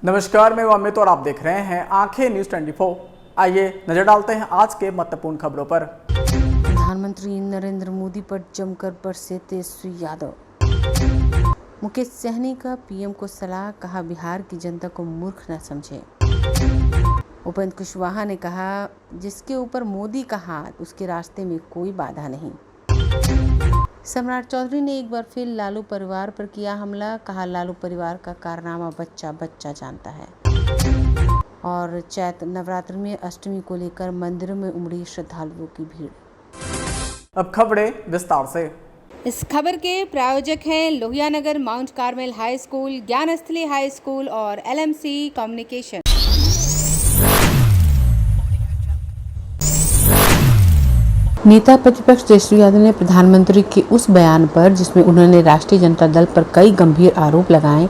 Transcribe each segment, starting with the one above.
नमस्कार, मैं अमित और आप देख रहे हैं आंखें न्यूज 24। आइए नजर डालते हैं आज के महत्वपूर्ण खबरों पर। प्रधानमंत्री नरेंद्र मोदी पर जमकर बरसे तेजस्वी यादव। मुकेश सहनी का पीएम को सलाह, कहा बिहार की जनता को मूर्ख न समझे। उपेंद्र कुशवाहा ने कहा जिसके ऊपर मोदी का हाथ उसके रास्ते में कोई बाधा नहीं। सम्राट चौधरी ने एक बार फिर लालू परिवार पर किया हमला, कहा लालू परिवार का कारनामा बच्चा बच्चा जानता है। और चैत्र नवरात्र में अष्टमी को लेकर मंदिरों में उमड़ी श्रद्धालुओं की भीड़। अब खबरें विस्तार से। इस खबर के प्रायोजक हैं Lohianagar mount Carmel high school, Gyansthali high school और LMC कम्युनिकेशन। नेता प्रतिपक्ष तेजस्वी यादव ने प्रधानमंत्री के उस बयान पर जिसमें उन्होंने राष्ट्रीय जनता दल पर कई गंभीर आरोप लगाए,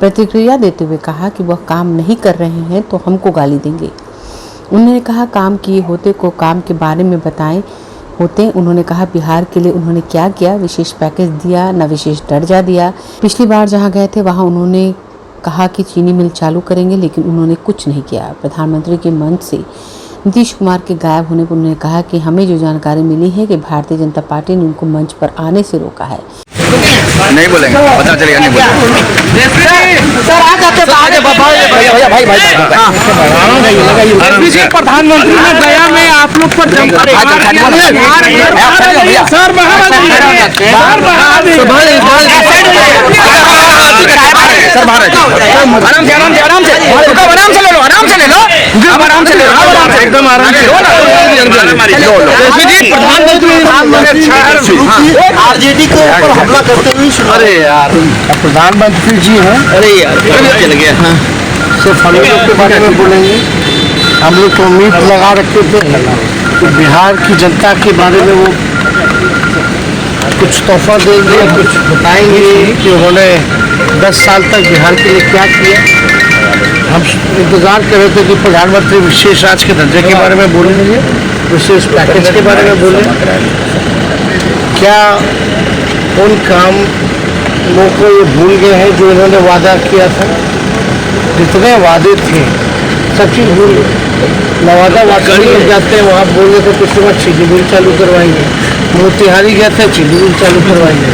प्रतिक्रिया देते हुए कहा कि वह काम नहीं कर रहे हैं तो हमको गाली देंगे। उन्होंने कहा काम किए होते को काम के बारे में बताएं होते। उन्होंने कहा बिहार के लिए उन्होंने क्या किया, विशेष पैकेज दिया न विशेष दर्जा दिया। पिछली बार जहां गए थे वहां उन्होंने कहा कि चीनी मिल चालू करेंगे, लेकिन उन्होंने कुछ नहीं किया। प्रधानमंत्री के मंच से नीतीश कुमार के गायब होने पर उन्होंने कहा कि हमें जो जानकारी मिली है कि भारतीय जनता पार्टी ने उनको मंच पर आने से रोका है। नहीं बोलेंगे, पता चलेगा नहीं बोलेंगे। सर आ जाते भाई प्रधानमंत्री ने गया में आप लोग पर जमकर आरजेडी के ऊपर हमला करते हुए। अरे यार प्रधानमंत्री जी हैं। अरे यार चल गया। सिर्फ हम लोग के बारे में बोलेंगे। हम लोग तो उम्मीद लगा रखे थे कि बिहार की जनता के बारे में वो कुछ तोहफा देंगे, कुछ बताएंगे कि उन्होंने 10 साल तक बिहार के लिए क्या किया। हम इंतज़ार कर रहे थे कि प्रधानमंत्री विशेष राज्य के दर्जे के बारे में बोलेंगे, विशेष पैकेज के बारे में बोले। क्या उन कामों को ये भूल गए हैं जो इन्होंने वादा किया था? जितने वादे थे सब चीज़ भूल गए। नवादा वाकई में जाते हैं, वहाँ बोल रहे थे पिछली बार चीनी मिल चालू करवाएंगे। मोतिहारी गए थे, चीनी मिल चालू करवाएंगे,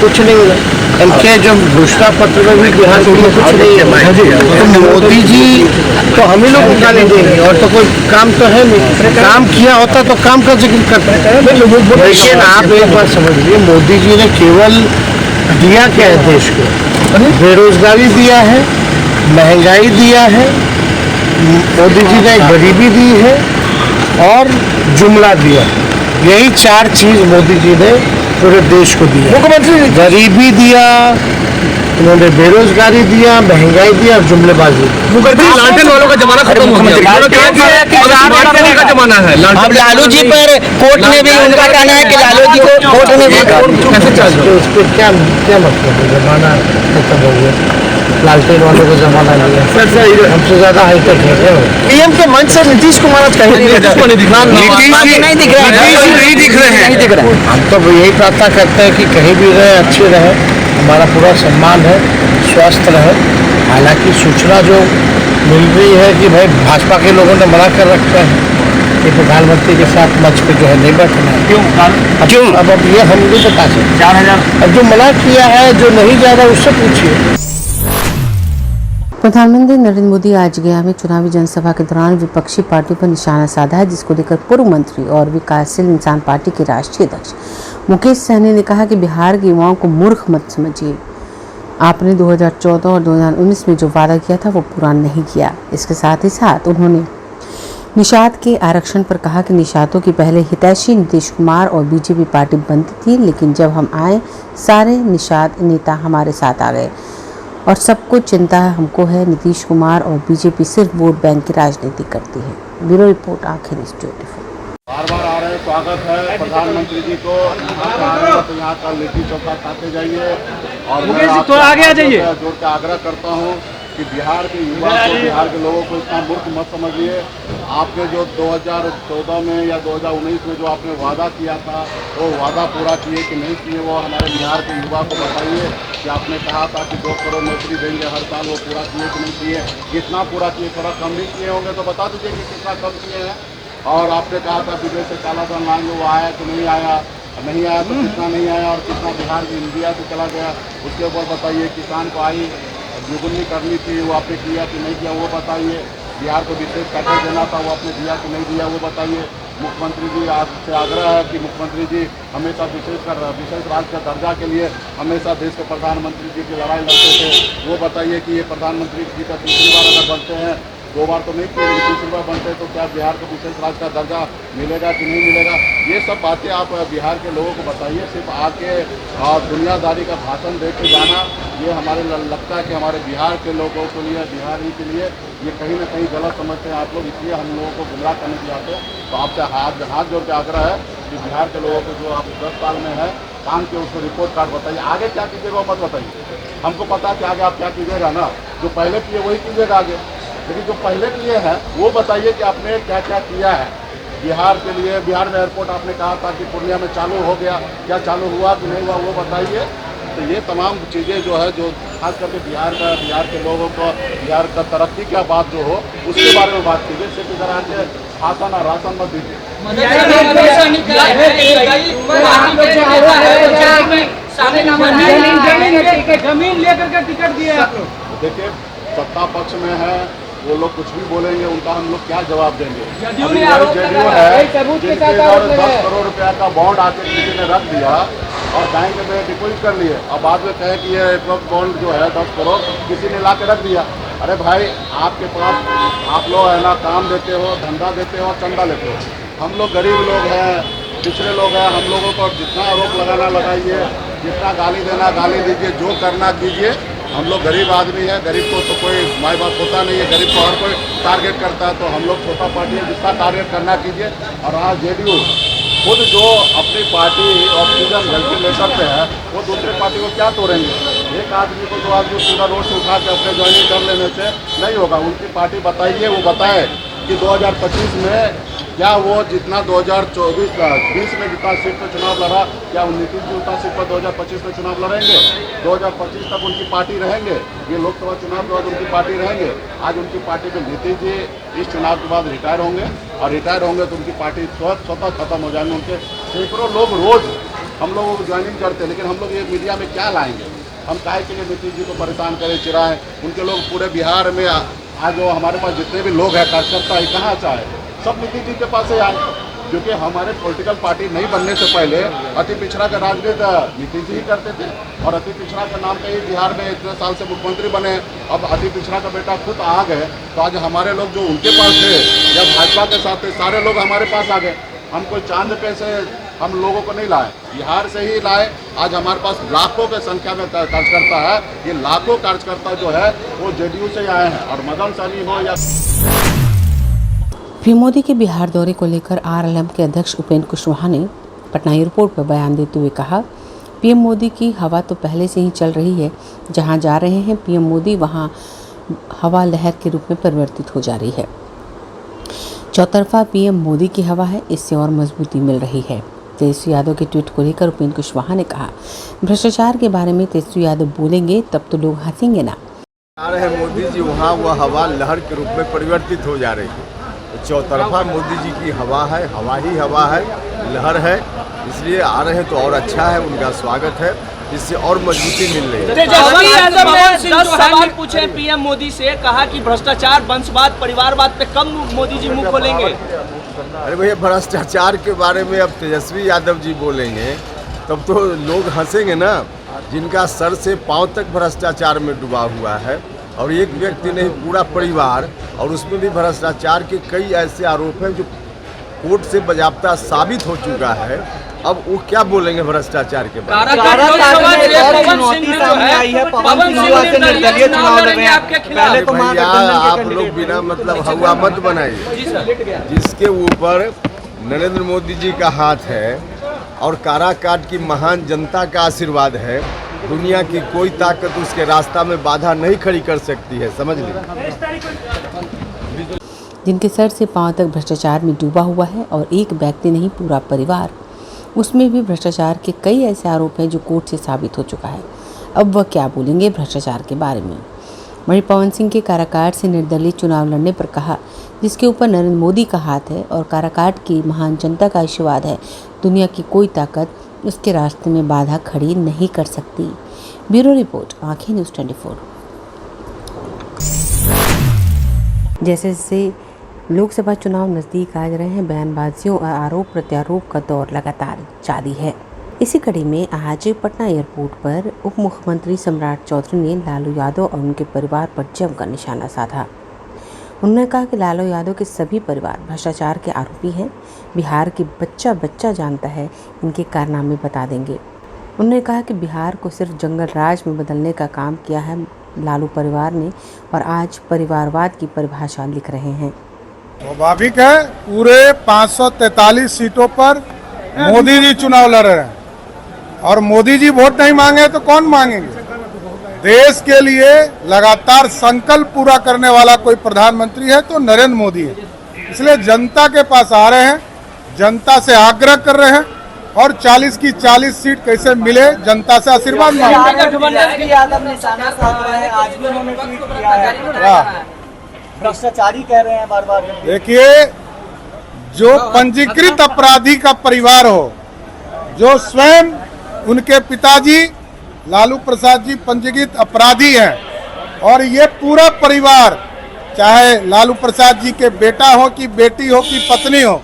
कुछ नहीं मिला। इनके जो घोषणा पत्र में भी बिहार के लिए कुछ नहीं है। तो मोदी जी तो हम ही लोग गाली देंगे, और तो कोई काम तो है नहीं। काम किया होता तो काम का जिक्र करते हैं। लेकिन आप एक बात समझिए, मोदी जी ने केवल दिया क्या है देश को? बेरोजगारी दिया है, महंगाई दिया है, मोदी जी ने गरीबी दी है और जुमला दिया। यही 4 चीज़ मोदी जी ने पूरे देश को दी। मुख्यमंत्री गरीबी दिया, उन्होंने बेरोजगारी दिया, महंगाई दिया और जुमलेबाजी। लालटेन वालों का जमाना खत्म हो गया। का जमाना है। अब लालू जी पर कोर्ट में भी उनका कहना है कि लालू जी को कोर्ट में भी कैसे चाहिए। उस पर क्या मतलब है? जमाना खत्म हो गया, लालटेन वालों का जमाना नहीं है। हमसे ज्यादा हाईटेक है। पीएम के मंच से नीतीश कुमार कहीं नहीं दिख रहे हैं। हम तो यही प्रार्थना करते हैं कि कहीं भी रहे अच्छे रहे, हमारा पूरा सम्मान है, स्वस्थ रहे। हालांकि सूचना जो मिल रही है कि भाई भाजपा के लोगों ने मना कर रखा है कि प्रधानमंत्री के साथ मंच पे जो है नहीं बैठना है। क्यों? अब ये हम नहीं बता सकते। 4000 अब जो मना किया है, जो नहीं जा रहा उससे पूछिए। प्रधानमंत्री नरेंद्र मोदी आज गया में चुनावी जनसभा के दौरान विपक्षी पार्टियों पर निशाना साधा है, जिसको लेकर पूर्व मंत्री और विकासशील इंसान पार्टी के राष्ट्रीय अध्यक्ष मुकेश सहनी ने कहा कि बिहार के युवाओं को मूर्ख मत समझिए। आपने 2014 और 2019 में जो वादा किया था वो पूरा नहीं किया। इसके साथ ही साथ उन्होंने निषाद के आरक्षण पर कहा कि निषादों की पहले हितैषी नीतीश कुमार और बीजेपी पार्टी बनती थी, लेकिन जब हम आए सारे निषाद नेता हमारे साथ आ गए और सबको चिंता है हमको है। नीतीश कुमार और बीजेपी सिर्फ वोट बैंक की राजनीति करती है। ब्यूरो रिपोर्ट आंखें न्यूज 24। बार आ रहे, स्वागत है प्रधानमंत्री जी को। तो यहाँ का लिट्टी चोखा खाते जाइए और मैं थोड़ा आगे आ जाइए। जोर के आग्रह करता हूँ कि बिहार के युवा को, बिहार के लोगों को इतना मूर्ख मत समझिए। आपने जो 2014 में या 2019 में जो आपने वादा किया था, वो वादा पूरा किए कि नहीं किए, वो हमारे बिहार के युवा को बताइए। कि आपने कहा था कि 2 करोड़ नौकरी देंगे हर साल, वो पूरा किए कि नहीं किए, कितना पूरा किए, थोड़ा कम नहीं किए होंगे तो बता दीजिए कि कितना कम किए हैं। और आपने कहा था विदेश से काला धन लाएंगे, वो आया कि नहीं आया, नहीं आया तो कितना नहीं आया और कितना बिहार की इंडिया से चला गया, उसके ऊपर बताइए। किसान को आई दुगुनी करनी थी, वो आपने किया कि नहीं किया वो बताइए। बिहार को विशेष पैकेज देना था, वो आपने दिया कि नहीं दिया वो बताइए। मुख्यमंत्री जी आपसे आग्रह है कि मुख्यमंत्री जी हमेशा विशेष राज्य का दर्जा के लिए हमेशा देश के प्रधानमंत्री जी की लड़ाई लड़ते थे, वो बताइए कि ये प्रधानमंत्री जी का तीसरी बार अगर बनते हैं, 2 बार तो नहीं किए, तीसरी बार बनते तो क्या बिहार को विशेष राज्य का दर्जा मिलेगा कि नहीं मिलेगा। ये सब बातें आप बिहार के लोगों को बताइए। सिर्फ आके दुनियादारी का भाषण दे के जाना, ये हमारे लगता है कि हमारे बिहार के लोगों के लिए, बिहार ही के लिए ये कहीं ना कहीं गलत समझते हैं आप लोग, इसलिए हम लोगों को गुमराह करने के लिए आते हैं। तो आपसे हाथ जोड़ के आग्रह है कि बिहार के लोगों को जो आप 10 साल में है काम के, उसको रिपोर्ट कार्ड बताइए। आगे क्या कीजिएगा वो मत बताइए, हमको पता है कि आगे आप क्या कीजिएगा ना, जो पहले किए वही कीजिएगा आगे, लेकिन जो पहले किए हैं वो बताइए कि आपने क्या क्या किया है बिहार के लिए। बिहार में एयरपोर्ट आपने कहा था कि पूर्णिया में चालू हो गया, क्या चालू हुआ कि नहीं हुआ वो बताइए। तो ये तमाम चीज़ें जो है, जो खास करके बिहार के लोगों को, बिहार का तरक्की का बात जो हो उसके बारे में बात कीजिए। सिर्फ इधर आके शासन और राशन मत दीजिए। जमीन लेकर के टिकट दिए आप लोग। देखिए सत्ता पक्ष में है, वो लोग कुछ भी बोलेंगे, उनका हम लोग क्या जवाब देंगे। जेडीयू है, जिनके इधर 10 करोड़ रुपया का बॉन्ड आके किसी ने रख दिया और बैंक में डिपोजिट कर लिए, और बाद में कहे कि ये बॉन्ड जो है 10 करोड़ किसी ने ला के रख दिया। अरे भाई आपके पास आप लोग है ना, काम देते हो, धंधा देते हो, चंदा लेते हो। हम लोग गरीब लोग हैं, पिछड़े लोग हैं, हम लोगों को जितना आरोप लगाना लगाइए, जितना गाली देना गाली दीजिए, जो करना कीजिए। हम लोग गरीब आदमी है, गरीब को तो कोई माई बाप होता नहीं है, गरीब को हर कोई टारगेट करता है। तो हम लोग छोटा पार्टी है, जितना टारगेट करना कीजिए। और आज जेडीयू खुद जो अपनी पार्टी ऑक्सीजन वेंटिलेटर पे है, वो दूसरे पार्टी को क्या तोड़ेंगे। एक आदमी को 2 आदमी पूरा रोड से उठा के अपने ज्वाइनिंग कर लेने से नहीं होगा। उनकी पार्टी बताइए, वो बताए कि 2025 में क्या वो जितना 2020 में जितना सीट पर चुनाव लड़ा, क्या नीतीश जी उतना सीट पर 2025 में चुनाव लड़ेंगे। 2025 तक उनकी पार्टी रहेंगे, ये लोकसभा चुनाव के बाद उनकी पार्टी रहेंगे। आज उनकी पार्टी में नीतीश जी इस चुनाव के बाद रिटायर होंगे, और रिटायर होंगे तो उनकी पार्टी स्वतः खत्म हो जाएंगे। उनके सैकड़ों लोग रोज हम लोगों को ज्वाइनिंग करते हैं, लेकिन हम लोग ये मीडिया में क्या लाएंगे। हम काहे के लिए नीतीश जी को परेशान करें, चिराएं। उनके लोग पूरे बिहार में आज जो हमारे पास जितने भी लोग हैं कार्यकर्ता है, कहाँ चाहे सब नीतीश जी के पास से आए, क्योंकि हमारे पॉलिटिकल पार्टी नहीं बनने से पहले अति पिछड़ा का राजनीति नीतीश जी ही करते थे, और अति पिछड़ा के नाम पे ही बिहार में इतने साल से मुख्यमंत्री बने। अब अति पिछड़ा का बेटा खुद आ गए, तो आज हमारे लोग जो उनके पास थे या भाजपा के साथ थे, सारे लोग हमारे पास आ गए। हम कोई चांद पे से हम लोगों को नहीं लाए, बिहार से ही लाए। आज हमारे पास लाखों के संख्या में कार्यकर्ता है, ये लाखों कार्यकर्ता जो है वो जेडीयू से आए हैं। और मदन सहनी हो या पीएम मोदी के बिहार दौरे को लेकर आरएलएम के अध्यक्ष उपेंद्र कुशवाहा ने पटना एयरपोर्ट पर बयान देते हुए कहा, पीएम मोदी की हवा तो पहले से ही चल रही है, जहां जा रहे हैं पीएम मोदी वहां हवा लहर के रूप में परिवर्तित हो जा रही है। चौतरफा पीएम मोदी की हवा है, इससे और मजबूती मिल रही है। तेजस्वी यादव के ट्वीट को लेकर उपेंद्र कुशवाहा ने कहा, भ्रष्टाचार के बारे में तेजस्वी यादव बोलेंगे तब तो लोग हंसेंगे ना। आ रहे मोदी जी वहाँ वह हवा लहर के रूप में परिवर्तित हो जा रही है। तो चौतरफा मोदी जी की हवा है, हवा ही हवा है, लहर है, इसलिए आ रहे हैं तो और अच्छा है, उनका स्वागत है, इससे और मजबूती मिल रही है। तेजस्वी यादव ने 10 सवाल पूछे पीएम मोदी से, कहा कि भ्रष्टाचार, वंशवाद, परिवारवाद पे कम मोदी जी मुंह खोलेंगे। अरे भैया, भ्रष्टाचार के बारे में अब तेजस्वी यादव जी बोलेंगे तब तो लोग हंसेंगे ना, जिनका सर से पांव तक भ्रष्टाचार में डूबा हुआ है, और एक व्यक्ति नहीं पूरा परिवार, और उसमें भी भ्रष्टाचार के कई ऐसे आरोप हैं जो कोर्ट से बाज़ाब्ता साबित हो चुका है। अब वो क्या बोलेंगे भ्रष्टाचार के बारे में। भैया आप लोग बिना मतलब हवा मत बनाइए। जिसके ऊपर नरेंद्र मोदी जी का हाथ है और काराकाट की महान जनता का आशीर्वाद है, दुनिया की कोई ताकत उसके रास्ता में बाधा नहीं खड़ी कर सकती है, समझ लीजिए। जिनके सर से पांव तक भ्रष्टाचार में डूबा हुआ है और एक व्यक्ति नहीं पूरा परिवार, उसमें भी भ्रष्टाचार के कई ऐसे आरोप हैं जो कोर्ट से साबित हो चुका है। अब वह क्या बोलेंगे भ्रष्टाचार के बारे में। वहीं पवन सिंह के काराकाट से निर्दलीय चुनाव लड़ने पर कहा, जिसके ऊपर नरेंद्र मोदी का हाथ है और काराकाट की महान जनता का आशीर्वाद है, दुनिया की कोई ताकत उसके रास्ते में बाधा खड़ी नहीं कर सकती। ब्यूरो रिपोर्ट, आंखें न्यूज़ 24। जैसे जैसे लोकसभा चुनाव नज़दीक आ रहे हैं, बयानबाजियों और आरोप प्रत्यारोप का दौर लगातार जारी है। इसी कड़ी में आज पटना एयरपोर्ट पर उप मुख्यमंत्री सम्राट चौधरी ने लालू यादव और उनके परिवार पर जमकर निशाना साधा। उन्होंने कहा कि लालू यादव के सभी परिवार भ्रष्टाचार के आरोपी हैं। बिहार की बच्चा बच्चा जानता है, इनके कारनामे बता देंगे। उन्होंने कहा कि बिहार को सिर्फ जंगल राज में बदलने का काम किया है लालू परिवार ने और आज परिवारवाद की परिभाषा लिख रहे हैं। स्वाभाविक है, पूरे 543 सीटों पर मोदी जी चुनाव लड़ रहे हैं और मोदी जी वोट नहीं मांगे तो कौन मांगेंगे। देश के लिए लगातार संकल्प पूरा करने वाला कोई प्रधानमंत्री है तो नरेंद्र मोदी है। इसलिए जनता के पास आ रहे हैं, जनता से आग्रह कर रहे हैं और 40 की 40 सीट कैसे मिले, जनता से आशीर्वाद भ्रष्टाचारी कह रहे हैं बार बार। देखिए, जो पंजीकृत अपराधी का परिवार हो, जो स्वयं उनके पिताजी लालू प्रसाद जी पंजीकृत अपराधी हैं और ये पूरा परिवार, चाहे लालू प्रसाद जी के बेटा हो कि बेटी हो कि पत्नी हो,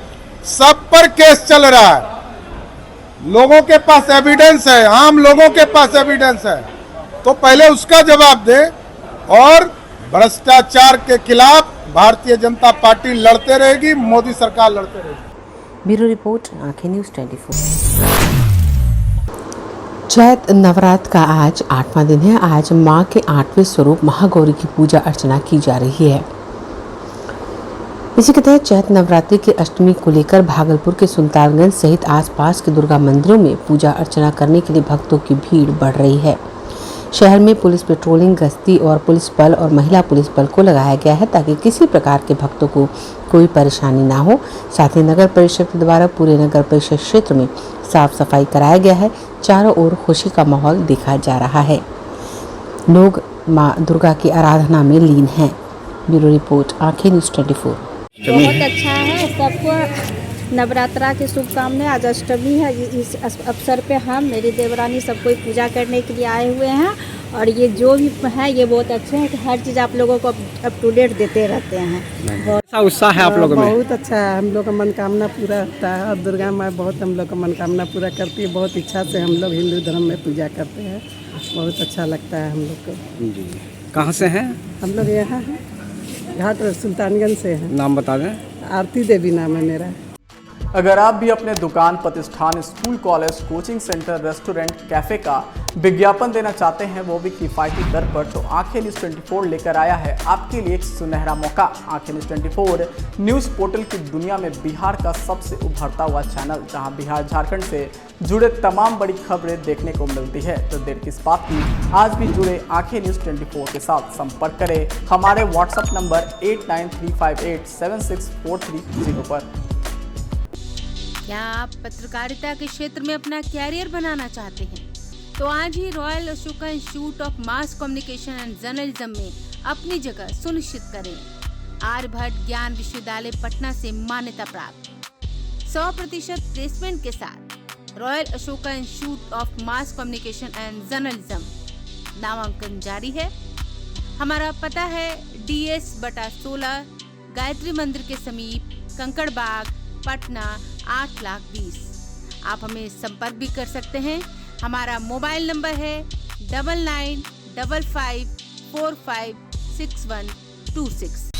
सब पर केस चल रहा है। लोगों के पास एविडेंस है, आम लोगों के पास एविडेंस है, तो पहले उसका जवाब दे। और भ्रष्टाचार के खिलाफ भारतीय जनता पार्टी लड़ते रहेगी, मोदी सरकार लड़ते रहेगी। ब्यूरो रिपोर्ट, आंखें न्यूज़ 24। चैत नवरात्र का आज 8वां दिन है। आज मां के 8वें स्वरूप महागौरी की पूजा अर्चना की जा रही है। इसी के तहत चैत नवरात्रि की अष्टमी को लेकर भागलपुर के सुल्तानगंज सहित आसपास के दुर्गा मंदिरों में पूजा अर्चना करने के लिए भक्तों की भीड़ बढ़ रही है। शहर में पुलिस पेट्रोलिंग, गश्ती और पुलिस बल और महिला पुलिस बल को लगाया गया है ताकि किसी प्रकार के भक्तों को कोई परेशानी ना हो। साथ ही नगर परिषद द्वारा पूरे नगर परिषद क्षेत्र में साफ सफाई कराया गया है। चारों ओर खुशी का माहौल देखा जा रहा है। लोग मां दुर्गा की आराधना में लीन हैं। ब्यूरो रिपोर्ट, आंखें न्यूज़ 24। बहुत अच्छा है, सबको नवरात्रा की शुभकामनाएं। आज अष्टमी है, इस अवसर पे हम मेरी देवरानी सब कोई पूजा करने के लिए आए हुए हैं और ये जो भी है ये बहुत अच्छे हैं कि हर चीज़ आप लोगों को अप टू डेट देते रहते हैं। बहुत उत्साह है आप लोगों में? बहुत अच्छा है, हम लोग का मनोकामना पूरा होता है और दुर्गा माँ बहुत हम लोग का मनोकामना पूरा करती है। बहुत इच्छा से हम लोग हिंदू धर्म में पूजा करते हैं, बहुत अच्छा लगता है हम लोग को। जी, कहाँ से हैं? हम लोग यहाँ हैं, घाट सुल्तानगंज से हैं। नाम बता दें। आरती देवी नाम है मेरा। अगर आप भी अपने दुकान, प्रतिष्ठान, school, college, coaching centre, restaurant, cafe का विज्ञापन देना चाहते हैं, वो भी किफ़ायती दर पर, तो आंखें न्यूज़ 24 लेकर आया है आपके लिए एक सुनहरा मौका। आंखें न्यूज़ 24 न्यूज़ पोर्टल की दुनिया में बिहार का सबसे उभरता हुआ चैनल, जहां बिहार झारखंड से जुड़े तमाम बड़ी खबरें देखने को मिलती है। तो देर किस बात की, आज भी जुड़े आंखें न्यूज़ 24 के साथ। संपर्क करें हमारे व्हाट्सएप नंबर 8935876430 पर। क्या आप पत्रकारिता के क्षेत्र में अपना कैरियर बनाना चाहते हैं? तो आज ही Royal Ashoka Institute of Mass Communication and Journalism में अपनी जगह सुनिश्चित करें। आर्यभट्ट ज्ञान विश्वविद्यालय पटना से मान्यता प्राप्त 100% प्लेसमेंट के साथ royal Ashoka Institute of Mass Communication and journalism नामांकन जारी है। हमारा पता है DS/16 गायत्री मंदिर के समीप, कंकड़ बाग, पटना 8,20,000। आप हमें संपर्क भी कर सकते हैं। हमारा मोबाइल नंबर है 9955456126।